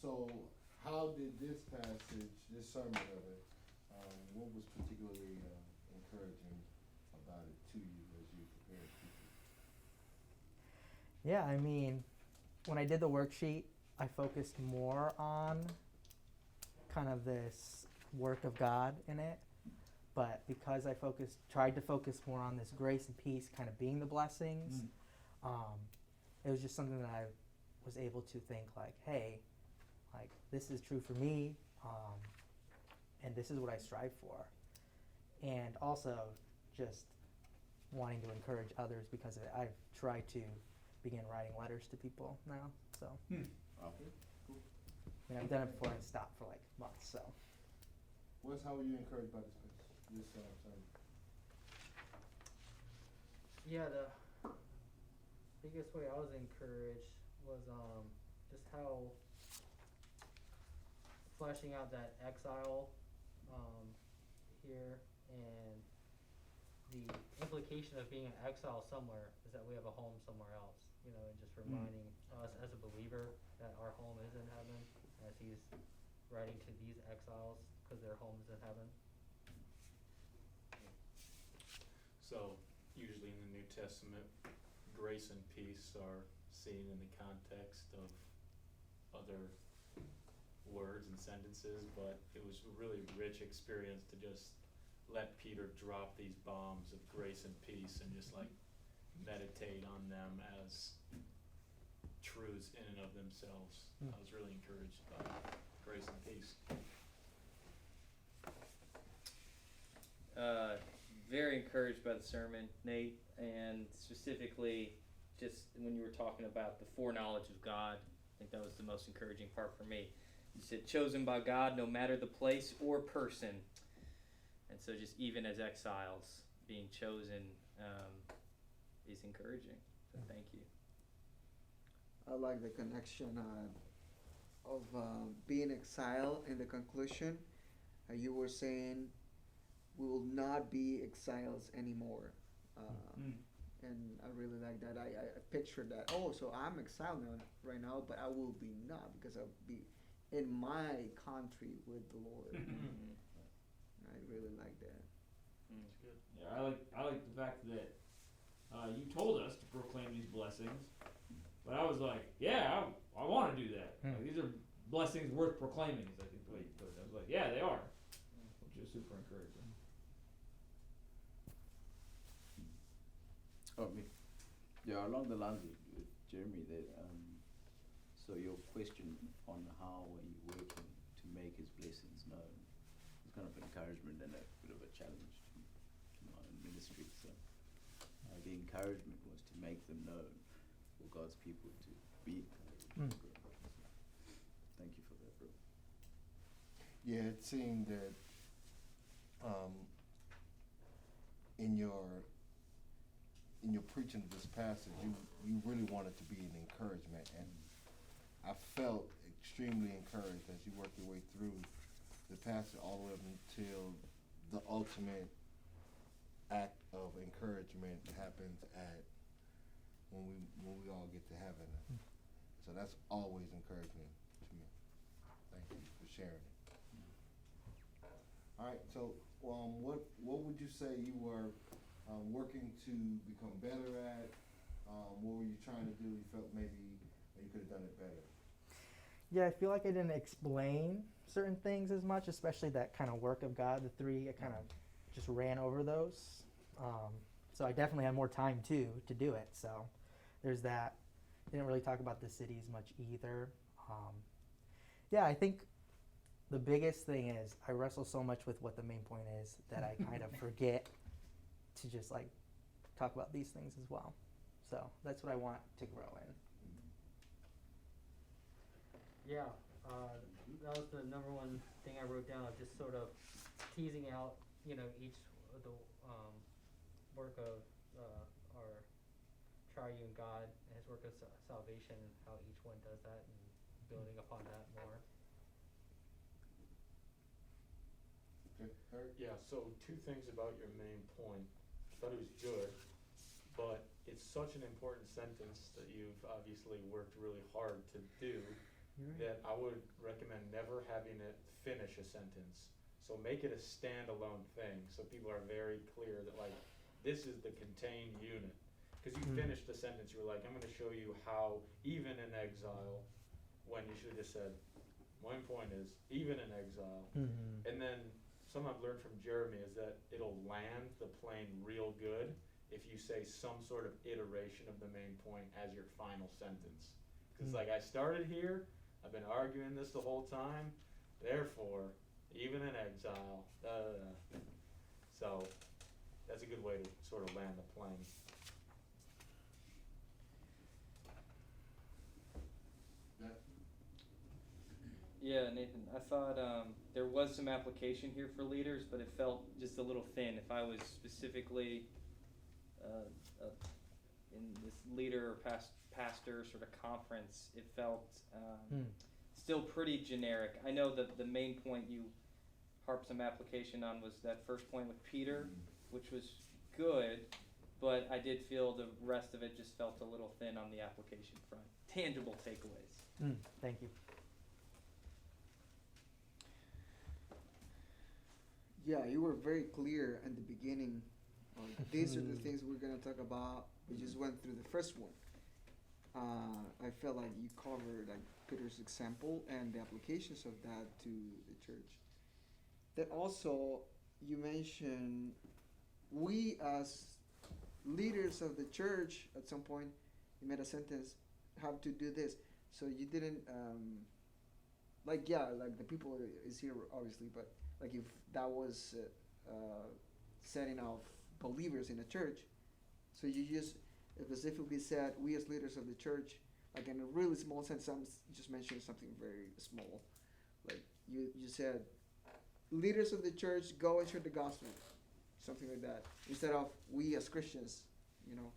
So how did this passage, this sermon of it, what was particularly encouraging about it to you as you prepared people? Yeah, I mean, when I did the worksheet, I focused more on kind of this work of God in it. But because I tried to focus more on this grace and peace kind of being the blessings, um, it was just something that I was able to think like, hey, like this is true for me, and this is what I strive for. And also just wanting to encourage others because of it. I've tried to begin writing letters to people now. So, Okay, cool. I mean, I've done it before and stopped for like months. So, Wes, how were you encouraged by this sermon? Yeah, the biggest way I was encouraged was just how fleshing out that exile here, and the implication of being an exile somewhere is that we have a home somewhere else, and just reminding us as a believer that our home is in heaven, as he's writing to these exiles because their home is in heaven. So, usually in the New Testament, grace and peace are seen in the context of other words and sentences, but it was a really rich experience to just let Peter drop these bombs of grace and peace and just like meditate on them as truths in and of themselves. I was really encouraged by grace and peace. Very encouraged by the sermon, Nate, and specifically just when you were talking about the foreknowledge of God. I think that was the most encouraging part for me. You said, chosen by God, no matter the place or person. And so just even as exiles, being chosen is encouraging. So thank you. I like the connection of being exiled in the conclusion. You were saying we will not be exiles anymore. And I really like that. I pictured that. Oh, so I'm exiled now, right now, but I will be not, because I'll be in my country with the Lord. I really like that. That's good. Yeah, I like the fact that you told us to proclaim these blessings, but I was like, yeah, I want to do that. Like, these are blessings worth proclaiming, is I think the way you put it. I was like, yeah, they are, which is super encouraging. Yeah, along the lines with Jeremy, that so your question on how are you working to make his blessings known is kind of an encouragement and a bit of a challenge to my own ministry. So the encouragement was to make them known for God's people to be encouraged. Thank you for that, bro. Yeah, it seemed that in your preaching of this passage, you really wanted to be an encouragement, and I felt extremely encouraged as you worked your way through the passage all the way up until the ultimate act of encouragement happens at when we all get to heaven. So that's always encouraging to me. Thank you for sharing it. All right, so what would you say you were working to become better at? What were you trying to do? You felt maybe you could have done it better. yeah, I feel like I didn't explain certain things as much, especially that kind of work of God. The three, I kind of just ran over those. So I definitely had more time too to do it. So there's that. Didn't really talk about the cities much either. Yeah, I think the biggest thing is I wrestle so much with what the main point is that I kind of forget to just like talk about these things as well. So that's what I want to grow in. Yeah, that was the number one thing I wrote down, of just sort of teasing out, each of the work of our triune God and his work of salvation, and how each one does that, and building upon that more. Okay, Eric? Yeah, so two things about your main point. I thought it was good, but it's such an important sentence that you've obviously worked really hard to do, You're right. that I would recommend never having it finish a sentence. So make it a standalone thing, so people are very clear that like, this is the contained unit. Cause you finished the sentence, you were like, I'm gonna show you how even in exile, when you should've just said, my point is, even in exile. Mm-hmm. And then, something I've learned from Jeremy is that it'll land the plane real good if you say some sort of iteration of the main point as your final sentence. Cause like, I started here, I've been arguing this the whole time, therefore, even in exile, da da da. So, that's a good way to sort of land the plane. Yeah, Nathan, I thought there was some application here for leaders, but it felt just a little thin. If I was specifically in this leader or pastor sort of conference, it felt still pretty generic. I know that the main point you harped some application on was that first point with Peter, which was good, but I did feel the rest of it just felt a little thin on the application front. Tangible takeaways. Thank you. Yeah, you were very clear in the beginning. These are the things we're gonna talk about. We just went through the first one. I felt like you covered like Peter's example and the applications of that to the church. Then also you mentioned we as leaders of the church at some point you made a sentence have to do this. So you didn't like the people is here obviously, but like if that was setting of believers in a church, so you just specifically said we as leaders of the church, like in a really small sense. I'm just mentioning something very small, like you said, leaders of the church go and share the gospel, something like that, instead of we as Christians, you know.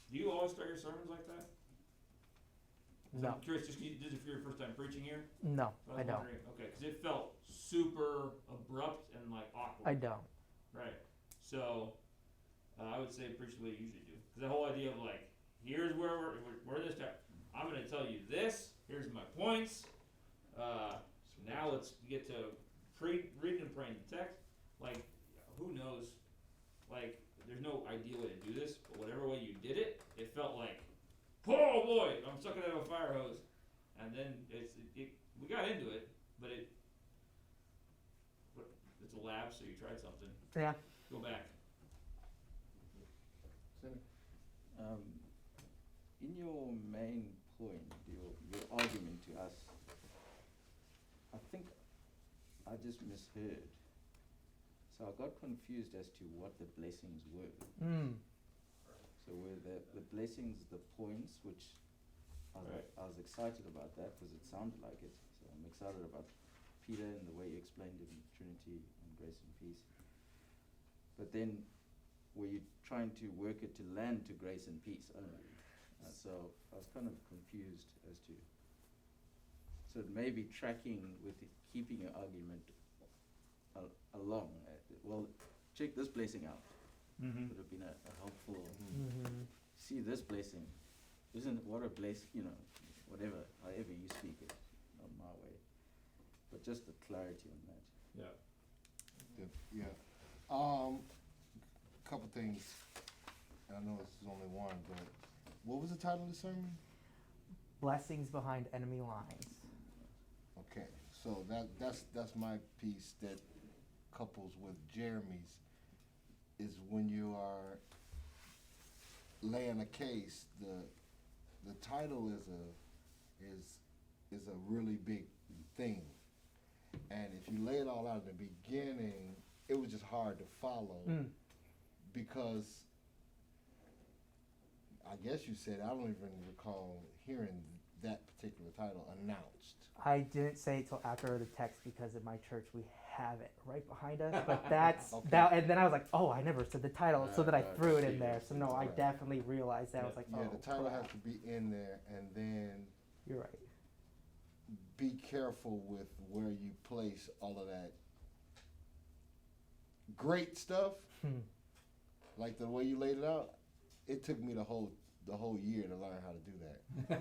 Do you always start your sermons like that? 'Cause No. I'm curious, just if you're your first time preaching here. No, So I was don't. wondering- Okay, because it felt super abrupt and like awkward. I don't. Right. So, I would say preach the way you usually do. Because the whole idea of like, here's where we're this time. I'm going to tell you this. Here's my points. Now let's get to reading and praying the text. Like, who knows? Like, there's no ideal way to do this, but whatever way you did it, it felt like, oh boy, I'm sucking out of a fire hose. And then we got into it, but it's a lab, so you tried something. Yeah. Go back. In your main point, your argument to us, I think I just misheard. So I got confused as to what the blessings were. So were the blessings the points, which I was excited about that because it sounded like it. So I'm excited about Peter and the way he explained it in Trinity and grace and peace. But then were you trying to work it to land to grace and peace only? So I was kind of confused as to, so maybe tracking with keeping your argument along. Well, check this blessing out. Would have been a helpful. See this blessing, what a blessing, whatever, however you speak it, not my way, but just the clarity on that. Yeah. Couple things. I know this is only one, but what was the title of the sermon? Blessings behind enemy lines. Okay, so that's my piece that couples with Jeremy's, is when you are laying a case, the title is a really big thing, and if you lay it all out in the beginning, it was just hard to follow because I guess you said, I don't even recall hearing that particular title announced. I didn't say it till after the text because in my church we have it right behind us. But that's Okay. that, and then I was like, oh, I never said the title, so then I Right, threw it right. in there. So no, I Right. definitely realized that. I was like, Yeah, oh, the title crap. has to be in there, and then You're right. be careful with where you place all of that great stuff. Like the way you laid it out, it took me the whole the whole year to learn how to do that.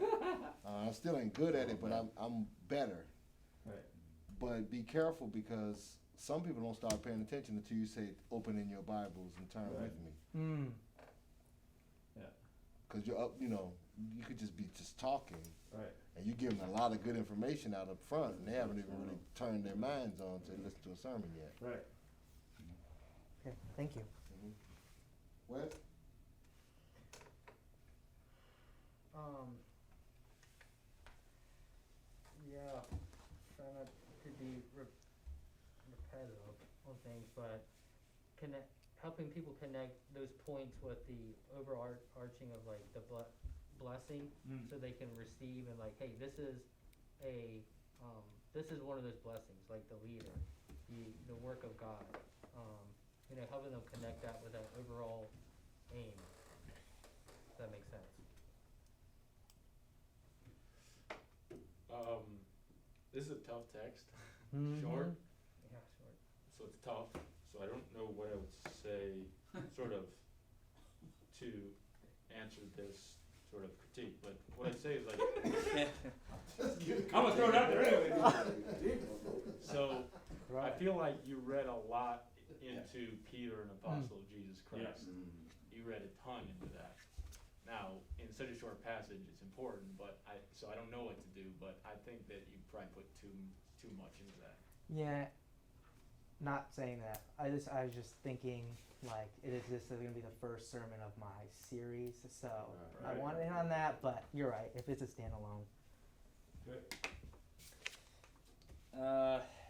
I still ain't good at it, but I'm better. Right. But be careful, because some people don't start paying attention until you say, open in your Bibles and turn Right. with me. Mm. Because you're up, you could just be just talking, Right. and you give them a lot of good information out up front, and they haven't even really turned their minds on to listen to a sermon yet. Right. Okay, thank you. What? Yeah, try not to be repetitive on things, but helping people connect those points with the overarching of like the blessing, Mm. so they can receive and like, hey, this is this is one of those blessings, like the leader, the work of God. Helping them connect that with that overall aim. If that makes sense. This is a tough text, Mhm. short, Yeah, sure. so it's tough, so I don't know what I would say, sort of, to answer this sort of critique, but what I'd say is like, I'm gonna throw it out there anyway. so, I Right. feel like you read a lot into Peter, an apostle of Jesus Christ. Mm. You read a ton into that. Now, in such a short passage, it's important, but so I don't know what to do, but I think that you probably put too much into that. Yeah, not saying that. I was just thinking, like, this is going to be the first sermon of my series, so I Right. wanted to hit on that, but you're right, if it's a standalone.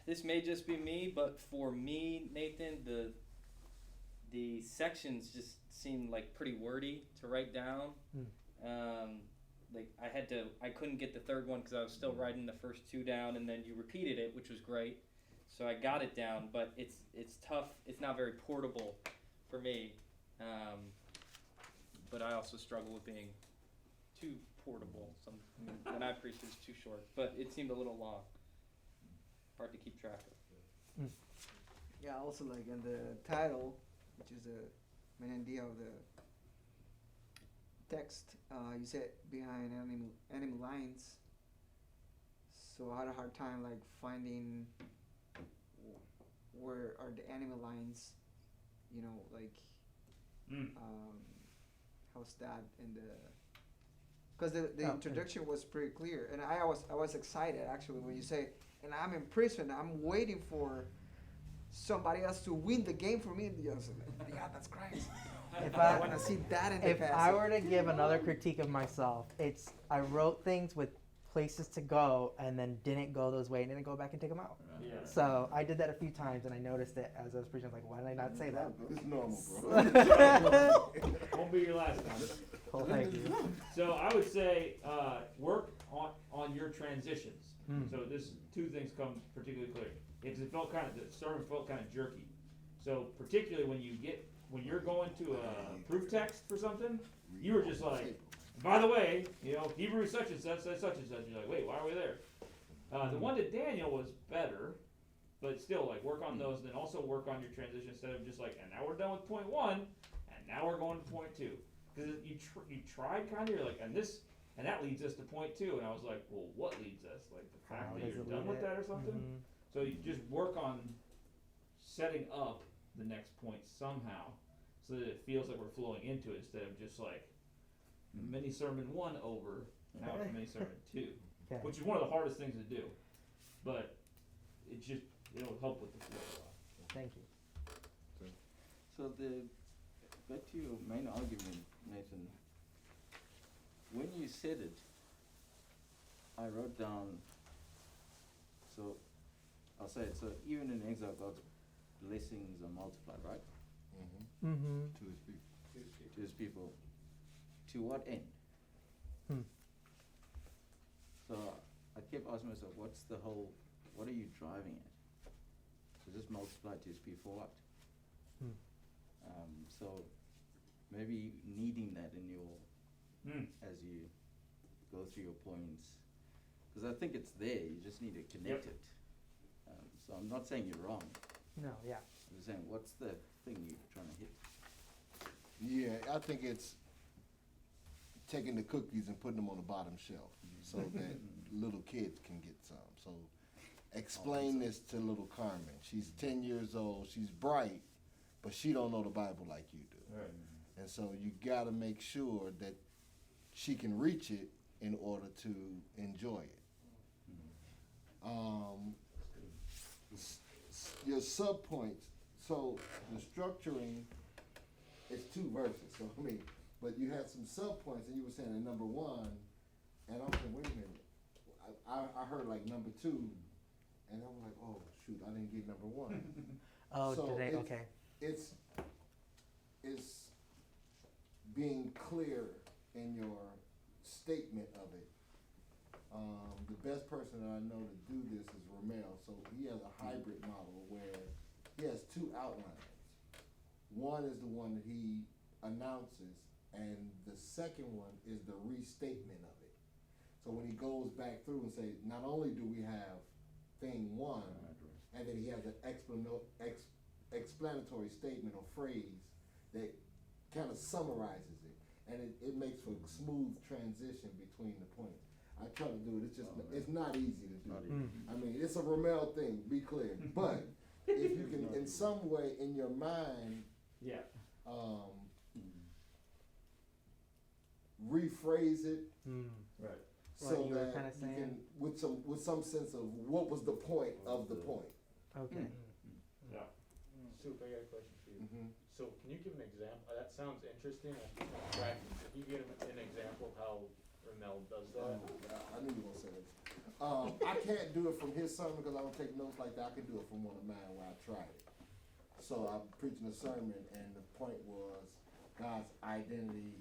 This may just be me, but for me, Nathan, the sections just seemed like pretty wordy to write down. Like I couldn't get the third one because I was still writing the first two down, and then you repeated it, which was great. So I got it down, but it's tough. It's not very portable for me. But I also struggle with being too portable. When I preach, it's too short, but it seemed a little long. Hard to keep track of. Yeah, also like in the title, which is the main idea of the text, you said behind enemy lines. So I had a hard time like finding where are the enemy lines, like Mm. how's that in the, because the Oh, introduction was pretty clear, and I was excited actually when you say, and I'm in prison, I'm waiting for somebody else to win the game for me. And I was like, yeah, that's Christ. If I I- want to see that in the If passage. I were to give another critique of myself, it's I wrote things with places to go and then didn't go those way and didn't go back and take them out. Yeah. So I did that a few times and I noticed it as I was preaching. I was like, why did I not say that? It's normal, bro. Won't be your last time. Well, thank you. So I would say work on your transitions. Mm. So this two things come particularly clear. Because it felt the sermon felt kind of jerky. So particularly when you're going to a proof text for something, you were just like, by the way, Hebrews such and such says such and such. You're like, wait, why are we there? The one to Daniel was better, but still, like, work on those, and then also work on your transition instead of just like, and now we're done with point one, and now we're going to point two. Because you tried kind of, you're like, and that leads us to point two, and I was like, well, what leads us? Like the fact How that does you're it done lead with it? that or something? Mhm. So you just work on setting up the next point somehow, so that it feels like we're flowing into it instead of just like mini sermon one over, now it's mini sermon two, Okay. which is one of the hardest things to do, but it'll help with the flow a lot. Thank you. So back to your main argument, Nathan. When you said it, I wrote down. So I'll say it. So even in exile, God's blessings are multiplied, right, Mm-hmm. To his people. to His people. To what end? So I kept asking myself, what are you driving at? So just multiply to His people for what? So maybe needing that in as you go through your points, because I think it's there. You just need to connect it. So I'm not saying you're wrong. No, yeah. I'm just saying, what's the thing you're trying to hit? Yeah, I think it's taking the cookies and putting them on the bottom shelf so that little kids can get some. So explain this to little Carmen. She's 10 years old. She's bright, but she don't know the Bible like you do. Right. And so you got to make sure that she can reach it in order to enjoy it. Your subpoints. So the structuring is 2 verses. So I mean, but you had some subpoints, and you were saying in number 1, and I'm saying, wait a minute. I heard like number 2, and I was like, oh shoot, I didn't get number 1. Oh, So today. it's- Okay. It's being clear in your statement of it. The best person that I know to do this is Ramel. So he has a hybrid model where he has 2 outlines. One is the one that he announces, and the second one is the restatement of it. So when he goes back through and say, not only do we have thing 1, and then he has an explanatory statement or phrase that kind of summarizes it, and it makes for a smooth transition between the points. I try to do it. It's just it's not easy to do. I mean, it's a Ramel thing. Be clear, but if you can, in some way, in your mind, Yeah. rephrase it Right. so What you were that kinda you saying? can, with some sense of what was the point of the point. Okay. Yeah. Soup, I got a question for you. Mm-hmm. So can you give an example? That sounds interesting. I'm tracking. Can you give an example of how Ramel does that? I knew you were gonna say this. I can't do it from his sermon because I don't take notes like that. I can do it from one of mine where I tried it. So I'm preaching a sermon, and the point was God's identity.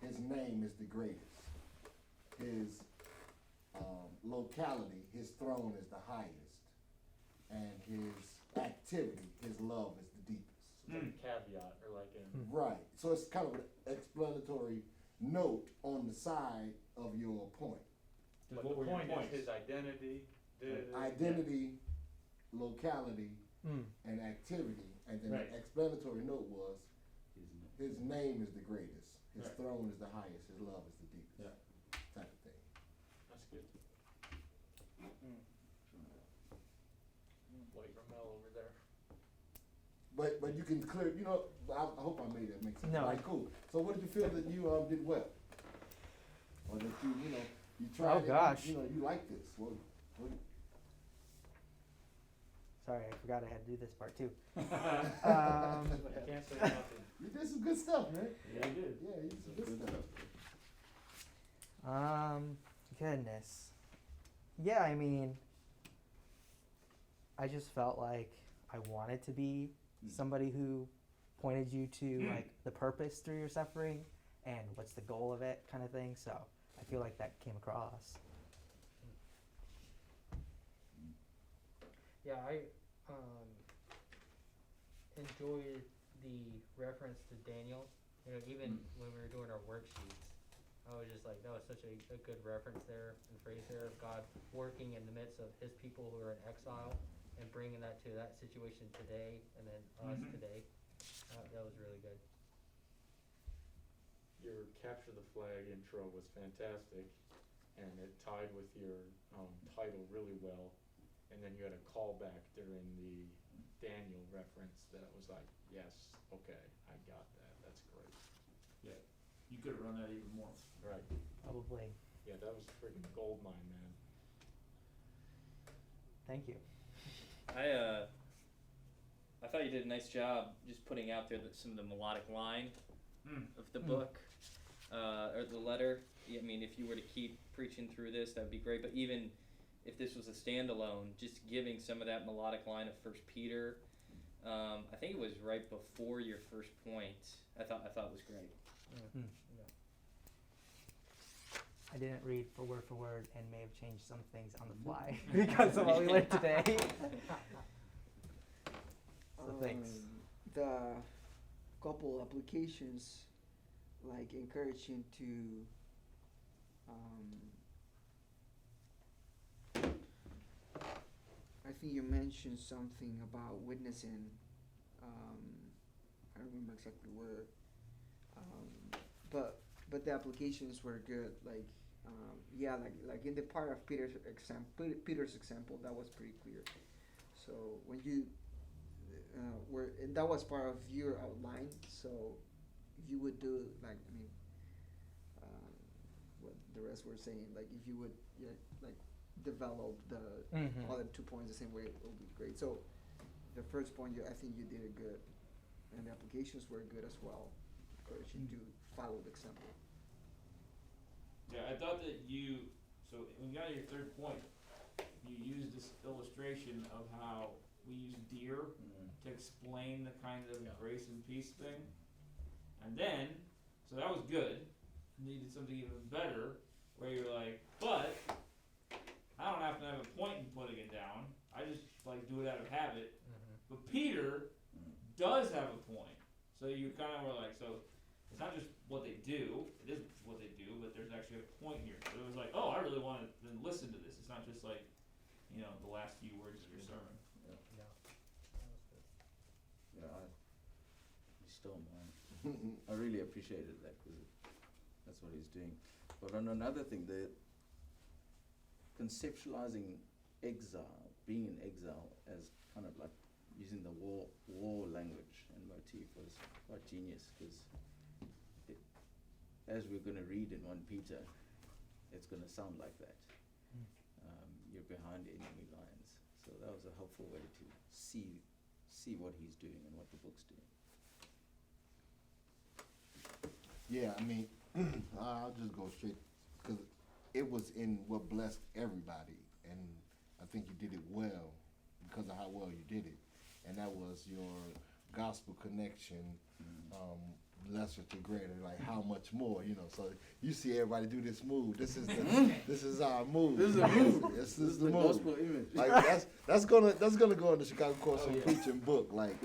His name is the greatest. His locality, his throne is the highest, and his activity, his love is the deepest. It's like a caveat or like an. Right. So it's kind of an explanatory note on the side of your point. Just But what the were your point points? is his identity. Identity, locality, Mm. and activity, and then Right. the explanatory note was his name is the greatest, his Right. throne is the highest, his love is the deepest. Yeah. Type of thing. That's good. White Ramel over there. But you can clear, I hope I made that make sense. No. Right, cool. So what did you feel that you did well? Or that you tried it, gosh. you like this. What Sorry, I forgot I had to do this part too. You can't say nothing. you did some good stuff, man. Yeah, you did. Yeah, you did some good stuff. Goodness. Yeah, I mean, I just felt like I wanted to be somebody who pointed you to like the purpose through your suffering and what's the goal of it kind of thing. So I feel like that came across. Yeah, I enjoyed the reference to Daniel. Even when we were doing our worksheets, I was just like, that was such a good reference there and phrase there of God working in the midst of His people who are in exile and bringing that to that situation today and then us today. That was really good. Your capture the flag intro was fantastic, and it tied with your title really well. And then you had a callback during the Daniel reference that was like, yes, okay, I got that. That's great. Yeah. You could have run that even more. Right. Probably. Yeah, that was freaking gold mine, man. Thank you. I thought you did a nice job just putting out there some of the melodic line of the book, or the letter. I mean, if you were to keep preaching through this, that would be great. But even if this was a standalone, just giving some of that melodic line of First Peter, I think it was right before your first point. I thought it was great. I didn't read for word and may have changed some things on the fly because of what we learned today. So thanks. The couple applications, like encouraging to I think you mentioned something about witnessing. I don't remember exactly where. But the applications were good. Like yeah, like in the part of Peter's example, that was pretty clear. So when you were and that was part of your outline. So you would do like I mean, what the rest were saying. Like if you would like develop the Mhm. other 2 points the same way, it would be great. So the first point, I think you did it good, and the applications were good as well. Encourage you to follow the example. Yeah, I thought that so when you got to your third point, you used this illustration of how we use deer to explain the kind of Yeah. grace and peace thing. And then, so that was good. Needed something even better, where you're like, but I don't have to have a point in putting it down. I just like do it out of habit. Mhm. But Peter does have a point. So you kind of were like, so it's not just what they do, it is what they do, but there's actually a point here. So it was like, oh, I really want to then listen to this. It's not just like, the last few words of your sermon. Yeah. That was good. Yeah, you stole mine. I really appreciated that because that's what he's doing. But on another thing, the conceptualizing exile, being in exile as kind of like using the war language and motif was quite genius because as we're going to read in 1 Peter, it's going to sound like that. You're behind enemy lines. So that was a helpful way to see what he's doing and what the book's doing. Yeah, I mean, I'll just go straight because it was in what blessed everybody, and I think you did it well because of how well you did it, and that was your gospel connection, lesser to greater, like how much more, So you see everybody do this move. This is this is our move. This is a move. This is the move. gospel image. Like that's gonna go in the Chicago Course on Preaching book. Like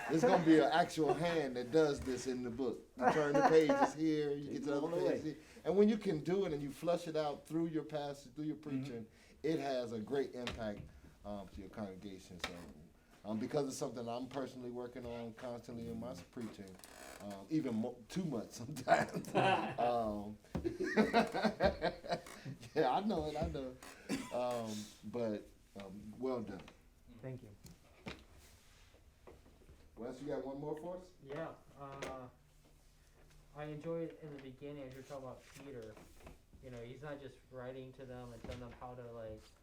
there's gonna be an actual hand that does this in the book. You turn the pages here, you get to the other page here. And when you can do it and you flush it out through your passage, through your preaching, it has a great impact to your congregation. So because it's something I'm personally working on constantly in my preaching, even too much sometimes. Yeah, I know it. But well done. Thank you. Wes, you got one more for us? Yeah, I enjoyed in the beginning as you're talking about Peter. He's not just writing to them and telling them how to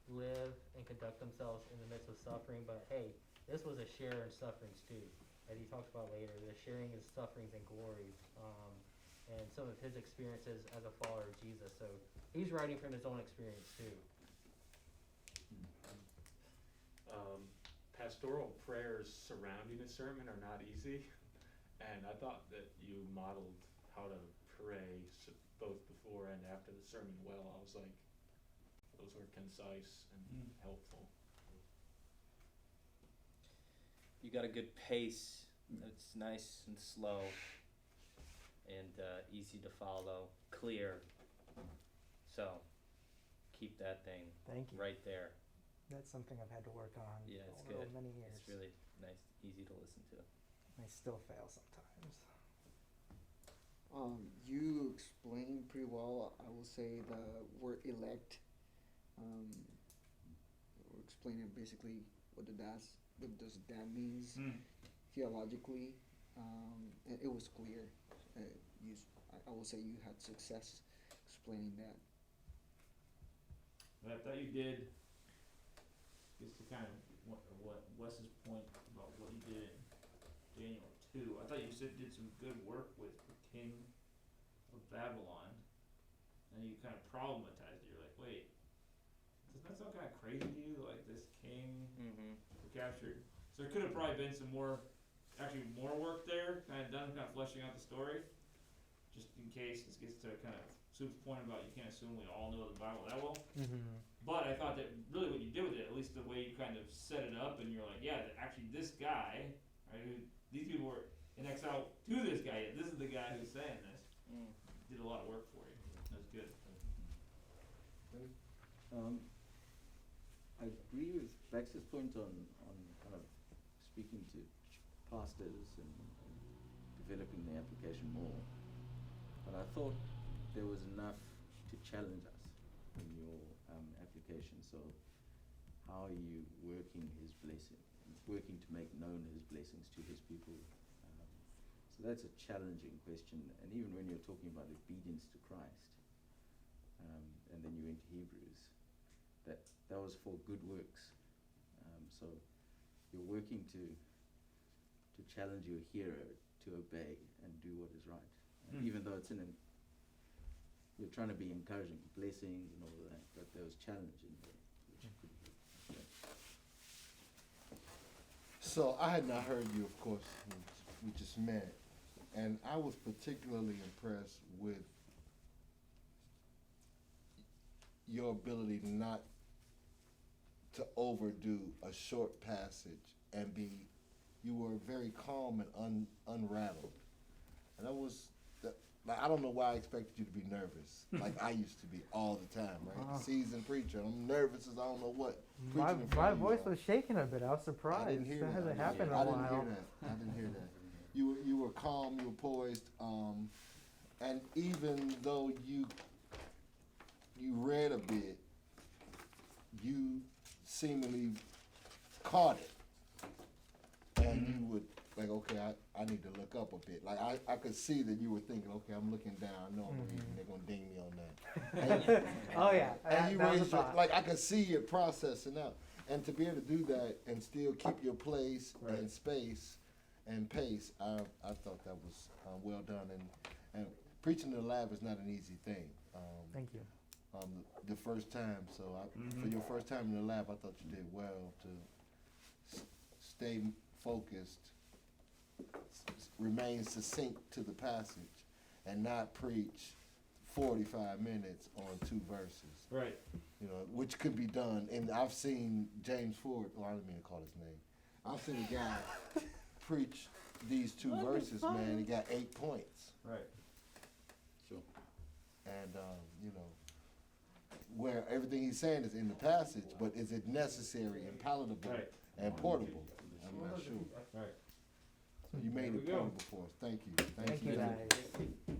live and conduct themselves in the midst of suffering, but hey, this was a share in sufferings too, as he talks about later. The sharing his sufferings and glories, and some of his experiences as a follower of Jesus. So he's writing from his own experience too. Pastoral prayers surrounding a sermon are not easy, and I thought that you modeled how to pray both before and after the sermon well. I was like, those were concise and helpful. You got a good pace. It's nice and slow and easy to follow, clear. So keep that thing Thank you. right there. That's something I've had to work on Yeah, it's over good. many years. It's really nice, easy to listen to. I still fail sometimes. You explained pretty well. I will say the word elect. We're explaining basically what does that means theologically. And it was clear. I will say you had success explaining that. But I thought you did, just to kind of what Wes's point about what you did in Daniel 2, I thought you did some good work with the king of Babylon, and you kind of problematized it. You're like, wait, doesn't that sound kind of crazy to you, like this king who captured? So there could have probably been some more work there, kind of fleshing out the story, just in case this gets to kind of Soup's point about you can't assume we all know the Bible that well. But I thought that really what you did with it, at least the way you kind of set it up, and you're like, yeah, actually this guy, right, these people were in exile to this guy, this is the guy who's saying this, did a lot of work for you. That was good. I agree with Bax's point on kind of speaking to pastors and developing the application more. But I thought there was enough to challenge us in your application. So how are you working his blessing, working to make known his blessings to his people? So that's a challenging question. And even when you're talking about obedience to Christ, and then you went to Hebrews, that was for good works. So you're working to challenge your hearer to obey and do what is right. Even though you're trying to be encouraging, blessings and all of that, but there was challenge in there, which could be. So I had not heard you, of course. We just met, and I was particularly impressed with your ability not to overdo a short passage and you were very calm and unrattled. And I don't know why I expected you to be nervous, like I used to be all the time, right? Seasoned preacher, I'm nervous as I don't know what. My preaching in front of you voice all. was shaking a bit. I was surprised. I didn't hear that. hasn't happened in a I didn't while. hear that. I didn't hear that. You were calm, you were poised, and even though you read a bit, you seemingly caught it, and you would like, okay, I need to look up a bit. Like I could see that you were thinking, okay, I'm looking down. I know I'm reading. They're gonna ding me on that. Oh yeah. And you that was a raised your, thought. like I could see it processing out, and to be able to do that and still keep your place Right. and space and pace, I thought that was well done. And preaching in the lab is not an easy thing. Thank you. The first time, so for your first time in the lab, I thought you did well to stay focused, remain succinct to the passage, and not preach 45 minutes on 2 verses. Right. You know, which could be done. And I've seen James Ford, well, I didn't mean to call his name. I've seen a guy preach these 2 verses, man. He got 8 points. Right. Sure. And, you know, where everything he's saying is in the passage, but is it necessary and palatable Right. and portable? I'm not sure. Right. So you made There it we go. portable for us. Thank you. Thank you guys.